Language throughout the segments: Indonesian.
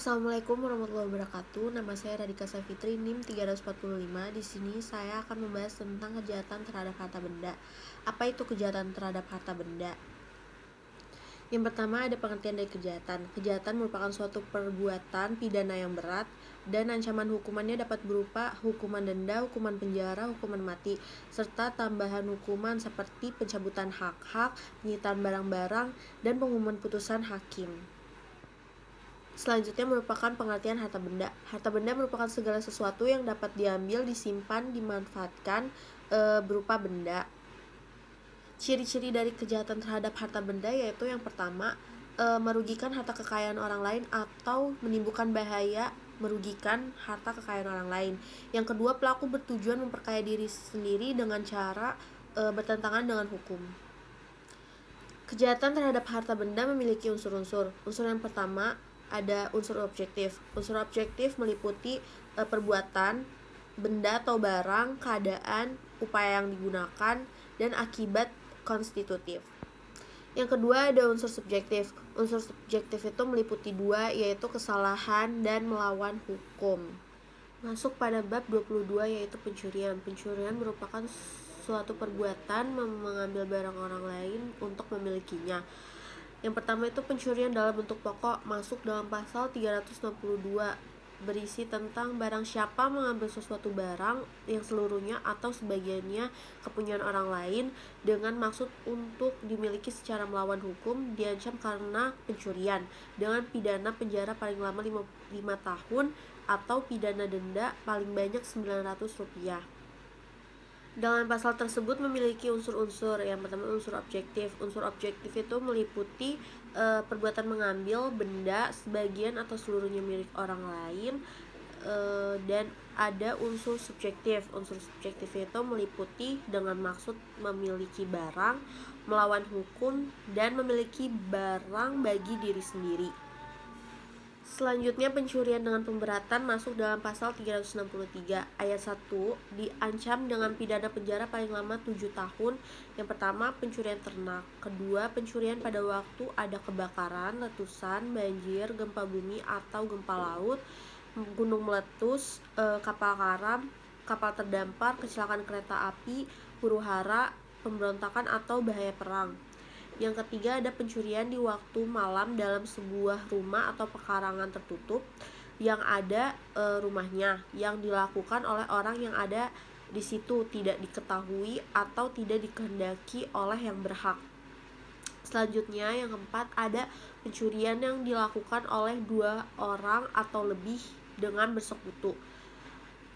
Assalamualaikum warahmatullahi wabarakatuh. Nama saya Radhika Safitri, NIM 345. Di sini saya akan membahas tentang kejahatan terhadap harta benda. Apa itu kejahatan terhadap harta benda? Yang pertama ada pengertian dari kejahatan. Kejahatan merupakan suatu perbuatan pidana yang berat dan ancaman hukumannya dapat berupa hukuman denda, hukuman penjara, hukuman mati, serta tambahan hukuman seperti pencabutan hak-hak, penyitaan barang-barang, dan pengumuman putusan hakim. Selanjutnya merupakan pengertian harta benda. Harta benda merupakan segala sesuatu yang dapat diambil, disimpan, dimanfaatkan berupa benda. Ciri-ciri dari kejahatan terhadap harta benda yaitu yang pertama, merugikan harta kekayaan orang lain atau menimbulkan bahaya merugikan harta kekayaan orang lain. Yang kedua, pelaku bertujuan memperkaya diri sendiri dengan cara bertentangan dengan hukum. Kejahatan terhadap harta benda memiliki unsur-unsur. Unsur yang pertama ada unsur objektif. Unsur objektif meliputi perbuatan, benda atau barang, keadaan, upaya yang digunakan, dan akibat konstitutif. Yang kedua ada unsur subjektif. Unsur subjektif itu meliputi dua, yaitu kesalahan dan melawan hukum. Masuk pada bab 22 yaitu pencurian. Pencurian merupakan suatu perbuatan mengambil barang orang lain untuk memilikinya. Yang pertama itu pencurian dalam bentuk pokok, masuk dalam pasal 362, berisi tentang barang siapa mengambil sesuatu barang yang seluruhnya atau sebagiannya kepunyaan orang lain dengan maksud untuk dimiliki secara melawan hukum, diancam karena pencurian dengan pidana penjara paling lama 5 tahun atau pidana denda paling banyak Rp900. Dalam pasal tersebut memiliki unsur-unsur. Yang pertama unsur objektif. Unsur objektif itu meliputi perbuatan mengambil benda sebagian atau seluruhnya milik orang lain, dan ada unsur subjektif. Unsur subjektif itu meliputi dengan maksud memiliki barang, melawan hukum, dan memiliki barang bagi diri sendiri. Selanjutnya pencurian dengan pemberatan masuk dalam pasal 363 ayat 1, diancam dengan pidana penjara paling lama 7 tahun. Yang pertama pencurian ternak. Kedua pencurian pada waktu ada kebakaran, letusan, banjir, gempa bumi atau gempa laut, gunung meletus, kapal karam, kapal terdampar, kecelakaan kereta api, huru-hara, pemberontakan atau bahaya perang. Yang ketiga ada pencurian di waktu malam dalam sebuah rumah atau pekarangan tertutup yang ada rumahnya, yang dilakukan oleh orang yang ada di situ, tidak diketahui atau tidak dikehendaki oleh yang berhak. Selanjutnya yang keempat ada pencurian yang dilakukan oleh 2 orang atau lebih dengan bersekutu.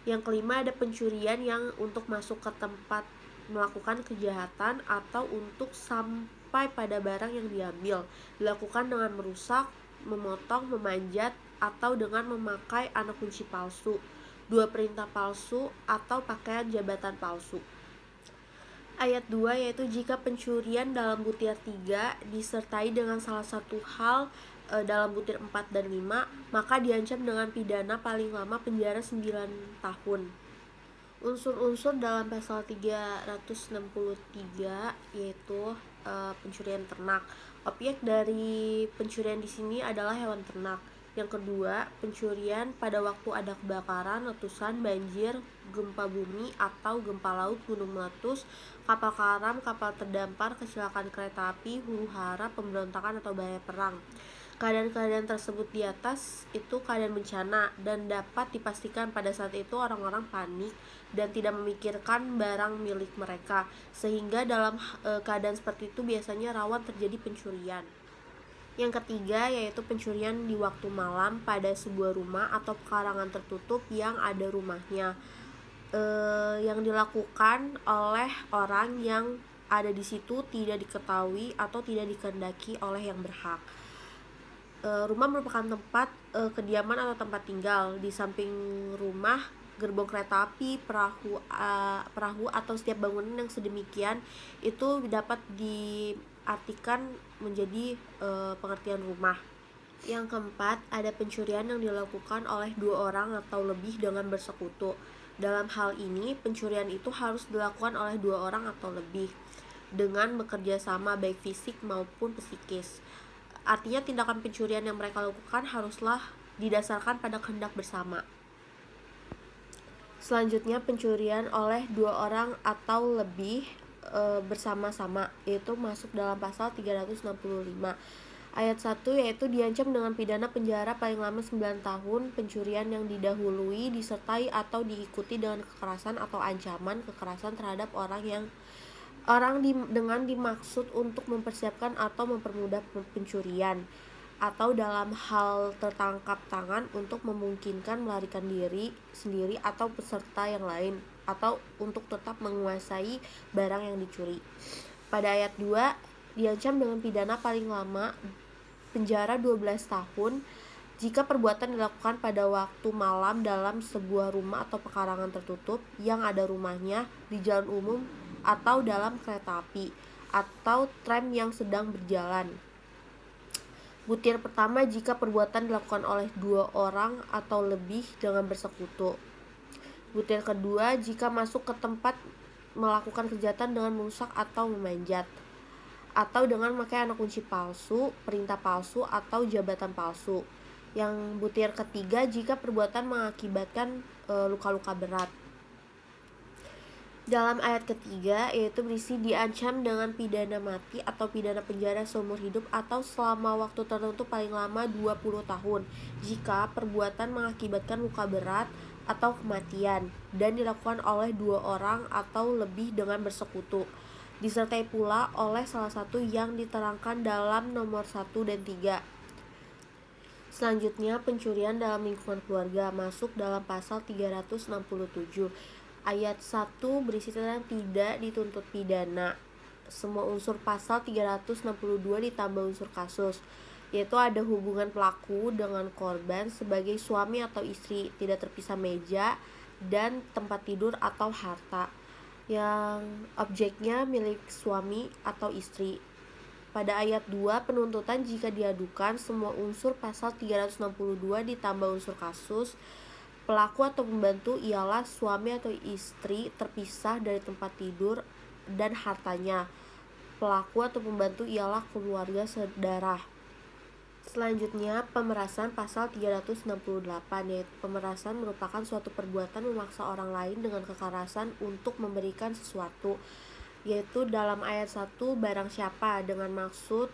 Yang kelima ada pencurian yang untuk masuk ke tempat melakukan kejahatan atau untuk sampai pada barang yang diambil, dilakukan dengan merusak, memotong, memanjat, atau dengan memakai anak kunci palsu, 2 perintah palsu, atau pakaian jabatan palsu. Ayat 2 yaitu jika pencurian dalam butir 3 disertai dengan salah satu hal dalam butir 4 dan 5, maka diancam dengan pidana paling lama penjara 9 tahun. Unsur-unsur dalam pasal 363 yaitu pencurian ternak. Objek dari pencurian di sini adalah hewan ternak. Yang kedua, pencurian pada waktu ada kebakaran, letusan, banjir, gempa bumi atau gempa laut, gunung meletus, kapal karam, kapal terdampar, kecelakaan kereta api, huru-hara, pemberontakan atau bahaya perang. Keadaan-keadaan tersebut di atas itu keadaan bencana dan dapat dipastikan pada saat itu orang-orang panik dan tidak memikirkan barang milik mereka, sehingga dalam keadaan seperti itu biasanya rawan terjadi pencurian. Yang ketiga yaitu pencurian di waktu malam pada sebuah rumah atau pekarangan tertutup yang ada rumahnya, yang dilakukan oleh orang yang ada di situ, tidak diketahui atau tidak dikehendaki oleh yang berhak. Rumah merupakan tempat kediaman atau tempat tinggal. Di samping rumah, gerbong kereta api, perahu atau setiap bangunan yang sedemikian itu dapat diartikan menjadi pengertian rumah. Yang keempat, ada pencurian yang dilakukan oleh 2 orang atau lebih dengan bersekutu. Dalam hal ini, pencurian itu harus dilakukan oleh 2 orang atau lebih dengan bekerja sama baik fisik maupun psikis. Artinya tindakan pencurian yang mereka lakukan haruslah didasarkan pada kehendak bersama. Selanjutnya, pencurian oleh dua orang atau lebih bersama-sama, yaitu masuk dalam pasal 365 ayat 1, yaitu diancam dengan pidana penjara paling lama 9 tahun pencurian yang didahului, disertai atau diikuti dengan kekerasan atau ancaman kekerasan terhadap dengan dimaksud untuk mempersiapkan atau mempermudah pencurian, atau dalam hal tertangkap tangan untuk memungkinkan melarikan diri sendiri atau peserta yang lain, atau untuk tetap menguasai barang yang dicuri. Pada ayat 2, diancam dengan pidana paling lama penjara 12 tahun jika perbuatan dilakukan pada waktu malam dalam sebuah rumah atau pekarangan tertutup yang ada rumahnya, di jalan umum, atau dalam kereta api atau tram yang sedang berjalan. Butir pertama, jika perbuatan dilakukan oleh dua orang atau lebih dengan bersekutu. Butir kedua, jika masuk ke tempat melakukan kejahatan dengan merusak atau memanjat, atau dengan memakai anak kunci palsu, perintah palsu, atau jabatan palsu. Yang butir ketiga, jika perbuatan mengakibatkan luka-luka berat. Dalam ayat ketiga, yaitu berisi diancam dengan pidana mati atau pidana penjara seumur hidup atau selama waktu tertentu paling lama 20 tahun jika perbuatan mengakibatkan luka berat atau kematian dan dilakukan oleh dua orang atau lebih dengan bersekutu, disertai pula oleh salah satu yang diterangkan dalam nomor 1 dan 3. Selanjutnya, pencurian dalam lingkungan keluarga masuk dalam pasal 367 ayat 1 berisi tentang tidak dituntut pidana. Semua unsur pasal 362 ditambah unsur kasus, yaitu ada hubungan pelaku dengan korban sebagai suami atau istri, tidak terpisah meja dan tempat tidur atau harta yang objeknya milik suami atau istri. Pada ayat 2, penuntutan jika diadukan semua unsur pasal 362 ditambah unsur kasus. Pelaku atau pembantu ialah suami atau istri terpisah dari tempat tidur dan hartanya. Pelaku atau pembantu ialah keluarga sedarah. Selanjutnya, pemerasan pasal 368, yaitu pemerasan merupakan suatu perbuatan memaksa orang lain dengan kekerasan untuk memberikan sesuatu, yaitu dalam ayat 1, barang siapa dengan maksud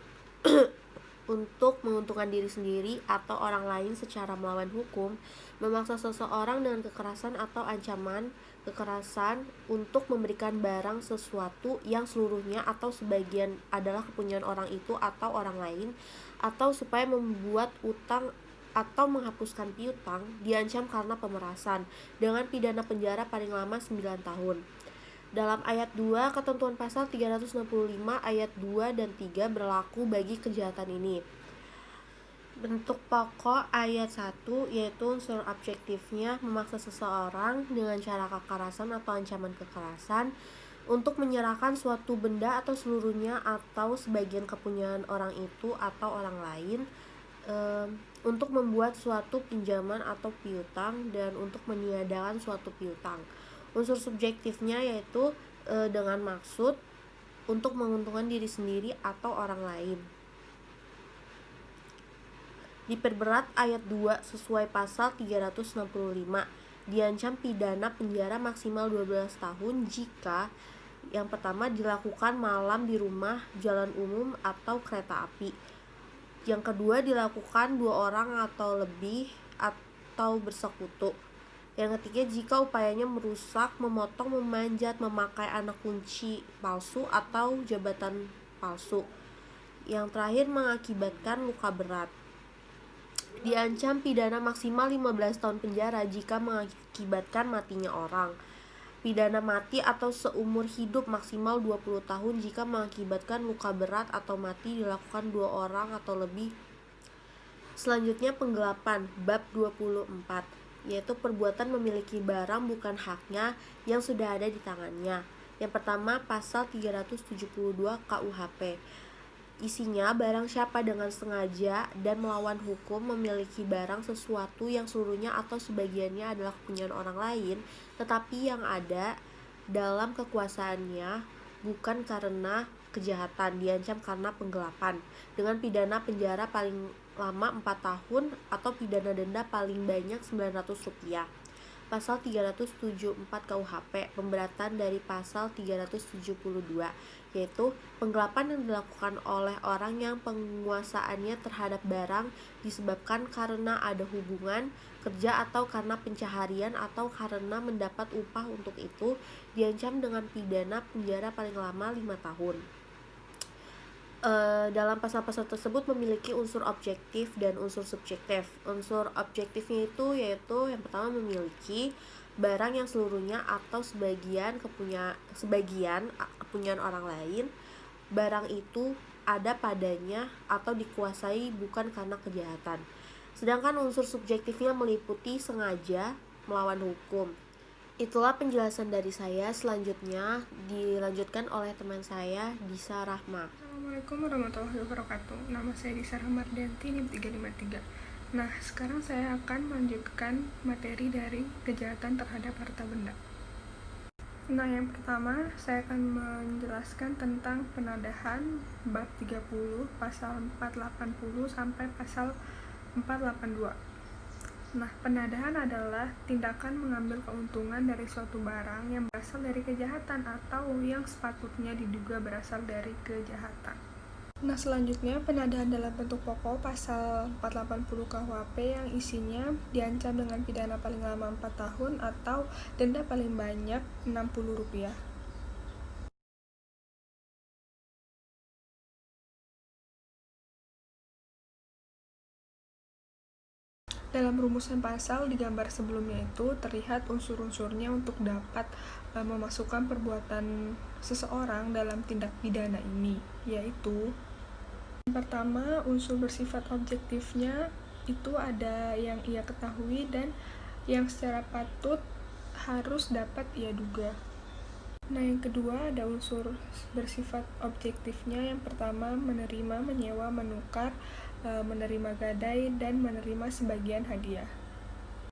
untuk menguntungkan diri sendiri atau orang lain secara melawan hukum, memaksa seseorang dengan kekerasan atau ancaman kekerasan untuk memberikan barang sesuatu yang seluruhnya atau sebagian adalah kepunyaan orang itu atau orang lain, atau supaya membuat utang atau menghapuskan piutang, diancam karena pemerasan dengan pidana penjara paling lama 9 tahun. Dalam ayat 2, ketentuan pasal 365 ayat 2 dan 3 berlaku bagi kejahatan ini. Bentuk pokok ayat 1, yaitu unsur objektifnya memaksa seseorang dengan cara kekerasan atau ancaman kekerasan untuk menyerahkan suatu benda atau seluruhnya atau sebagian kepunyaan orang itu atau orang lain, untuk membuat suatu pinjaman atau piutang, dan untuk meniadakan suatu piutang. Unsur subjektifnya yaitu dengan maksud untuk menguntungkan diri sendiri atau orang lain. Diperberat ayat 2 sesuai pasal 365, diancam pidana penjara maksimal 12 tahun jika yang pertama dilakukan malam di rumah, jalan umum, atau kereta api. Yang kedua dilakukan dua orang atau lebih atau bersekutu. Yang ketiga, jika upayanya merusak, memotong, memanjat, memakai anak kunci palsu atau jabatan palsu. Yang terakhir, mengakibatkan luka berat. Diancam pidana maksimal 15 tahun penjara jika mengakibatkan matinya orang. Pidana mati atau seumur hidup maksimal 20 tahun jika mengakibatkan luka berat atau mati dilakukan dua orang atau lebih. Selanjutnya, penggelapan, bab 24, yaitu perbuatan memiliki barang bukan haknya yang sudah ada di tangannya. Yang pertama, pasal 372 KUHP. Isinya, barang siapa dengan sengaja dan melawan hukum memiliki barang sesuatu yang seluruhnya atau sebagiannya adalah kepunyaan orang lain, tetapi yang ada dalam kekuasaannya bukan karena kejahatan, diancam karena penggelapan dengan pidana penjara paling lama 4 tahun atau pidana denda paling banyak Rp900. Pasal 374 KUHP, pemberatan dari pasal 372, yaitu penggelapan yang dilakukan oleh orang yang penguasaannya terhadap barang disebabkan karena ada hubungan kerja atau karena pencaharian atau karena mendapat upah untuk itu, diancam dengan pidana penjara paling lama 5 tahun. Dalam pasal-pasal tersebut memiliki unsur objektif dan unsur subjektif. Unsur objektifnya itu yaitu yang pertama memiliki barang yang seluruhnya atau sebagian kepunyaan orang lain. Barang itu ada padanya atau dikuasai bukan karena kejahatan. Sedangkan unsur subjektifnya meliputi sengaja melawan hukum. Itulah penjelasan dari saya. Selanjutnya dilanjutkan oleh teman saya, Disa Rahma. Assalamualaikum warahmatullahi wabarakatuh. Nama saya Disa Rahmardianti, NIM 353. Nah, sekarang saya akan melanjutkan materi dari kejahatan terhadap harta benda. Nah, yang pertama saya akan menjelaskan tentang penadahan bab 30, pasal 480 sampai pasal 482. Nah, penadahan adalah tindakan mengambil keuntungan dari suatu barang yang berasal dari kejahatan atau yang sepatutnya diduga berasal dari kejahatan. Nah, selanjutnya penadahan dalam bentuk pokok pasal 480 KUHP yang isinya diancam dengan pidana paling lama 4 tahun atau denda paling banyak Rp60. Dalam rumusan pasal di gambar sebelumnya itu terlihat unsur-unsurnya untuk dapat memasukkan perbuatan seseorang dalam tindak pidana ini, yaitu yang pertama, unsur bersifat objektifnya itu ada yang ia ketahui dan yang secara patut harus dapat ia duga. Nah, yang kedua ada unsur bersifat objektifnya. Yang pertama, menerima, menyewa, menukar, menerima gadai, dan menerima sebagian hadiah.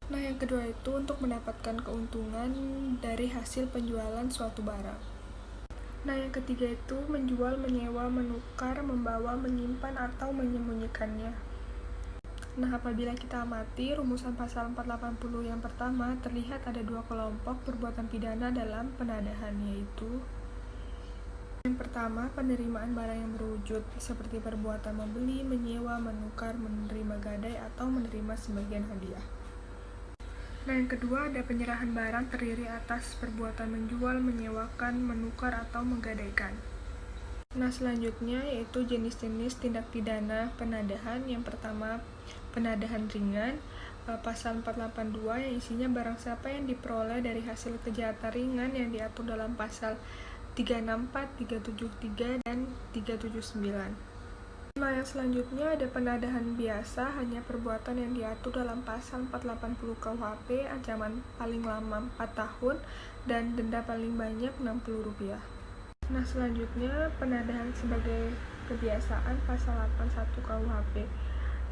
Nah, yang kedua itu untuk mendapatkan keuntungan dari hasil penjualan suatu barang. Nah, yang ketiga itu menjual, menyewa, menukar, membawa, menyimpan, atau menyembunyikannya. Nah, apabila kita amati rumusan pasal 480 yang pertama, terlihat ada dua kelompok perbuatan pidana dalam penadahan, yaitu yang pertama, penerimaan barang yang berwujud, seperti perbuatan membeli, menyewa, menukar, menerima gadai, atau menerima sebagian hadiah. Nah, yang kedua ada penyerahan barang terdiri atas perbuatan menjual, menyewakan, menukar, atau menggadaikan. Nah, selanjutnya yaitu jenis-jenis tindak pidana penadahan. Yang pertama, penadahan ringan, pasal 482 yang isinya barang siapa yang diperoleh dari hasil kejahatan ringan yang diatur dalam pasal 364, 373, dan 379. Nah, yang selanjutnya ada penadahan biasa, hanya perbuatan yang diatur dalam pasal 480 KUHP, ancaman paling lama 4 tahun, dan denda paling banyak Rp60. Nah, selanjutnya penadahan sebagai kebiasaan pasal 81 KUHP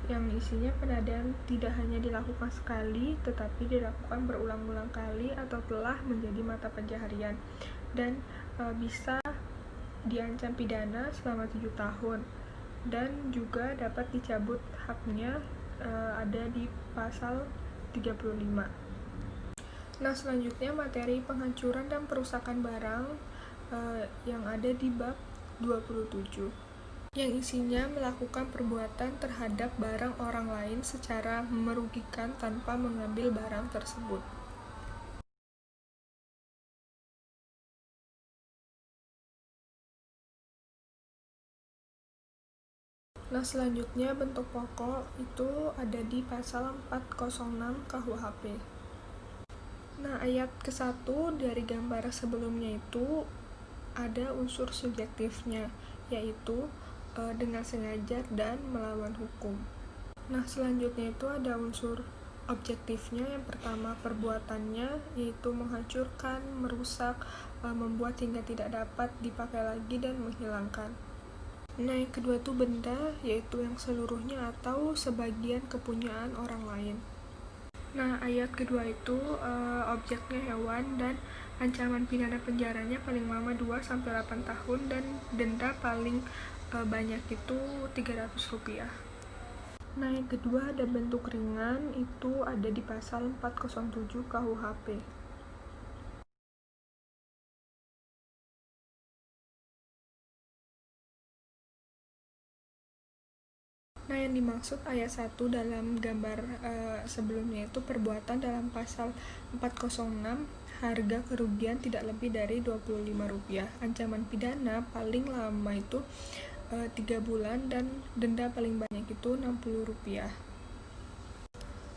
yang isinya penadahan tidak hanya dilakukan sekali tetapi dilakukan berulang-ulang kali atau telah menjadi mata pencaharian dan bisa diancam pidana selama 7 tahun dan juga dapat dicabut haknya, ada di pasal 35. Nah, selanjutnya materi penghancuran dan perusakan barang yang ada di bab 27 yang isinya melakukan perbuatan terhadap barang orang lain secara merugikan tanpa mengambil barang tersebut. Nah, selanjutnya bentuk pokok itu ada di pasal 406 KUHP. Nah, ayat ke-1 dari gambar sebelumnya itu ada unsur subjektifnya, yaitu dengan sengaja dan melawan hukum. Nah, selanjutnya itu ada unsur objektifnya. Yang pertama, perbuatannya yaitu menghancurkan, merusak, membuat hingga tidak dapat dipakai lagi dan menghilangkan. Nah, yang kedua itu benda, yaitu yang seluruhnya atau sebagian kepunyaan orang lain. Nah, ayat kedua itu objeknya hewan dan ancaman pidana penjaranya paling lama 2-8 tahun dan denda paling banyak itu Rp300. Nah, yang kedua ada bentuk ringan, itu ada di pasal 407 KUHP. Nah, yang dimaksud ayat 1 dalam gambar sebelumnya itu perbuatan dalam pasal 406, harga kerugian tidak lebih dari Rp25. Ancaman pidana paling lama itu 3 bulan dan denda paling banyak itu Rp60.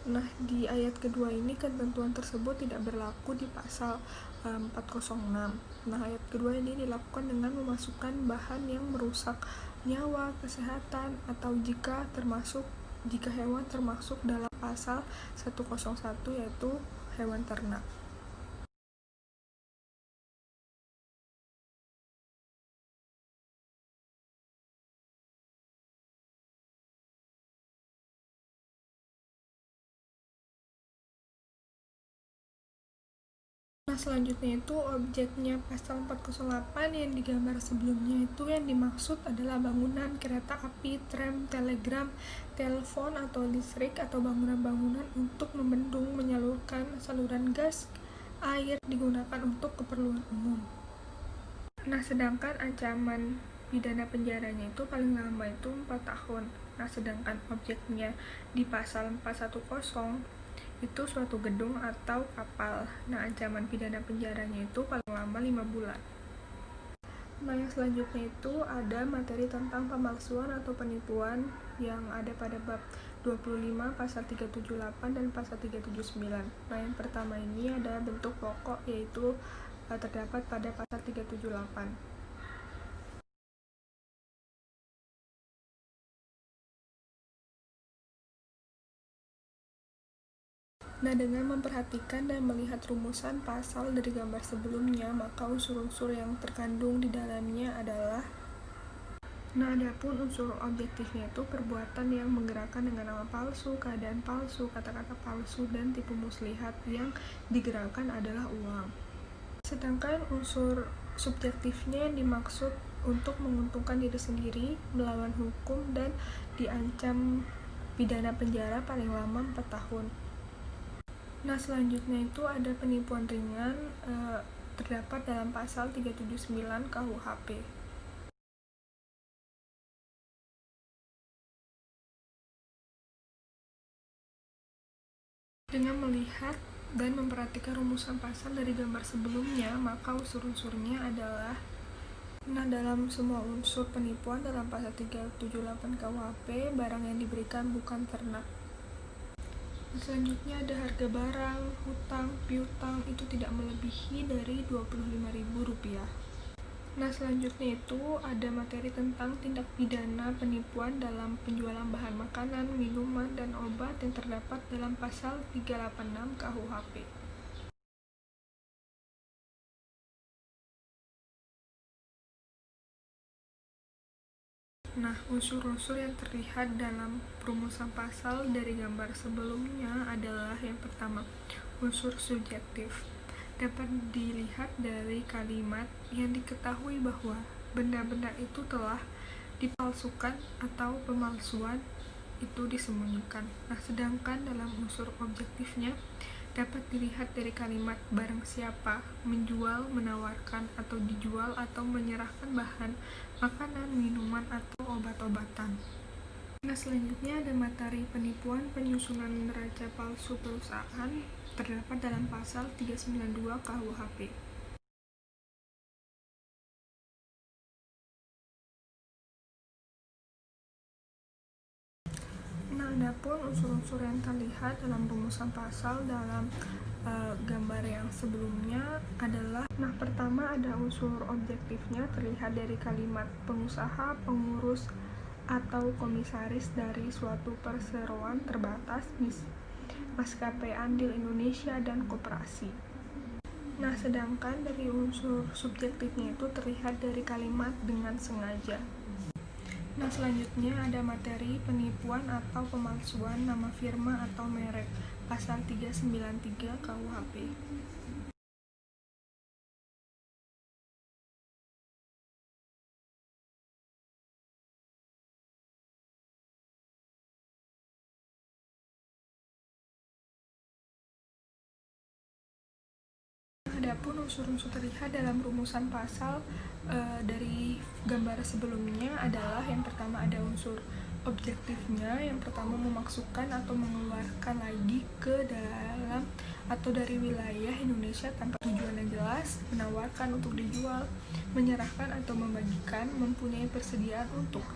Nah, di ayat kedua ini ketentuan tersebut tidak berlaku di pasal 406. Nah, ayat kedua ini dilakukan dengan memasukkan bahan yang merusak nyawa, kesehatan, atau jika hewan termasuk dalam pasal 101 yaitu hewan ternak. Nah, selanjutnya itu objeknya pasal 408 yang digambar sebelumnya itu yang dimaksud adalah bangunan kereta api, tram, telegram, telepon atau listrik atau bangunan-bangunan untuk membendung menyalurkan saluran gas air digunakan untuk keperluan umum. Nah, sedangkan ancaman pidana penjaranya itu paling lama itu 4 tahun. Nah, sedangkan objeknya di pasal 410 itu suatu gedung atau kapal. Nah, ancaman pidana penjaranya itu paling lama 5 bulan. Nah, yang selanjutnya itu ada materi tentang pemalsuan atau penipuan yang ada pada bab 25 pasal 378 dan pasal 379. Nah, yang pertama ini ada bentuk pokok yaitu terdapat pada pasal 378. Nah, dengan memperhatikan dan melihat rumusan pasal dari gambar sebelumnya, maka unsur-unsur yang terkandung di dalamnya adalah adapun unsur objektifnya itu perbuatan yang menggerakkan dengan nama palsu, keadaan palsu, kata-kata palsu, dan tipu muslihat yang digerakkan adalah uang. Sedangkan unsur subjektifnya yang dimaksud untuk menguntungkan diri sendiri, melawan hukum, dan diancam pidana penjara paling lama 4 tahun. Nah, selanjutnya itu ada penipuan ringan terdapat dalam pasal 379 KUHP. Dengan melihat dan memperhatikan rumusan pasal dari gambar sebelumnya, maka unsur-unsurnya adalah dalam semua unsur penipuan dalam pasal 378 KUHP, barang yang diberikan bukan ternak. Selanjutnya ada harga barang, hutang, piutang itu tidak melebihi dari Rp25.000. Nah, selanjutnya itu ada materi tentang tindak pidana penipuan dalam penjualan bahan makanan, minuman, dan obat yang terdapat dalam pasal 386 KUHP. Nah, unsur-unsur yang terlihat dalam rumusan pasal dari gambar sebelumnya adalah yang pertama, unsur subjektif. Dapat dilihat dari kalimat yang diketahui bahwa benda-benda itu telah dipalsukan atau pemalsuan itu disembunyikan. Nah, sedangkan dalam unsur objektifnya dapat dilihat dari kalimat barang siapa menjual, menawarkan, atau dijual atau menyerahkan bahan makanan, minuman, atau obat-obatan. Nah, selanjutnya ada materi penipuan penyusunan neraca palsu perusahaan terdapat dalam pasal 392 KUHP. Nah, adapun unsur-unsur yang terlihat dalam rumusan pasal dalam gambar yang sebelumnya adalah pertama ada unsur objektifnya terlihat dari kalimat pengusaha, pengurus, atau komisaris dari suatu perseroan terbatas, maskapai andil Indonesia, dan koperasi. Nah, sedangkan dari unsur subjektifnya itu terlihat dari kalimat dengan sengaja. Nah, selanjutnya ada materi penipuan atau pemalsuan nama firma atau merek, pasal 393 KUHP. Adapun unsur-unsur terlihat dalam rumusan pasal dari gambar sebelumnya adalah yang pertama ada unsur objektifnya, yang pertama memasukkan atau mengeluarkan lagi ke dalam atau dari wilayah Indonesia tanpa tujuan yang jelas, menawarkan untuk dijual, menyerahkan atau membagikan, mempunyai persediaan untuk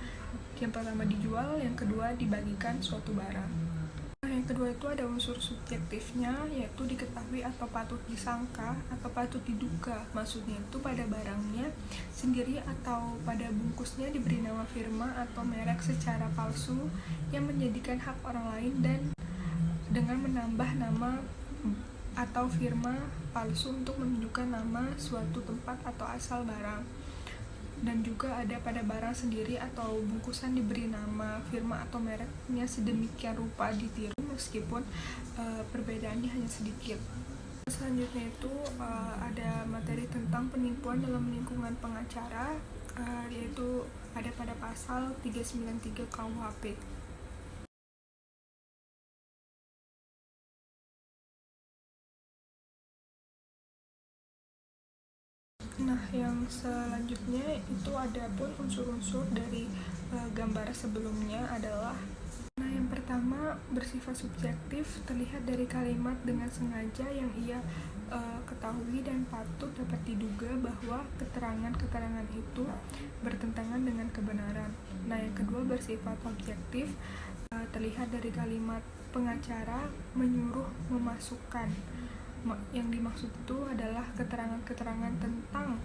yang pertama dijual, yang kedua dibagikan suatu barang. Yang kedua itu ada unsur subjektifnya, yaitu diketahui atau patut disangka atau patut diduga. Maksudnya itu pada barangnya sendiri atau pada bungkusnya diberi nama firma atau merek secara palsu yang menjadikan hak orang lain, dan dengan menambah nama atau firma palsu untuk menunjukkan nama suatu tempat atau asal barang. Dan juga ada pada barang sendiri atau bungkusan diberi nama firma atau mereknya sedemikian rupa ditiru meskipun perbedaannya hanya sedikit. Selanjutnya itu ada materi tentang penipuan dalam lingkungan pengacara, yaitu ada pada pasal 393 KUHP. Nah, yang selanjutnya itu ada pun unsur-unsur dari gambar sebelumnya adalah, nah yang pertama bersifat subjektif, terlihat dari kalimat dengan sengaja yang ia ketahui dan patut dapat diduga bahwa keterangan-keterangan itu bertentangan dengan kebenaran. Nah, yang kedua bersifat objektif, terlihat dari kalimat pengacara menyuruh memasukkan. Yang dimaksud itu adalah keterangan-keterangan tentang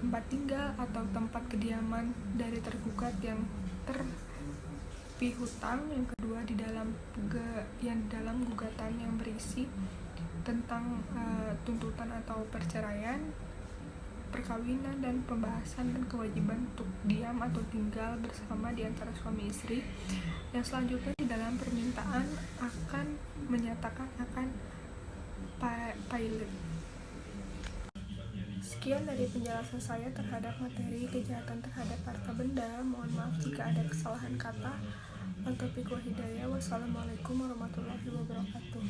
tempat tinggal atau tempat kediaman dari tergugat yang terpihutang. Yang kedua di dalam gugatan yang berisi tentang tuntutan atau perceraian, perkawinan, dan pembahasan dan kewajiban untuk diam atau tinggal bersama di antara suami istri. Yang selanjutnya di dalam permintaan akan menyatakan akan pilot. Sekian dari penjelasan saya terhadap materi kejahatan terhadap harta benda. Mohon maaf jika ada kesalahan kata. Wassalamualaikum warahmatullahi wabarakatuh.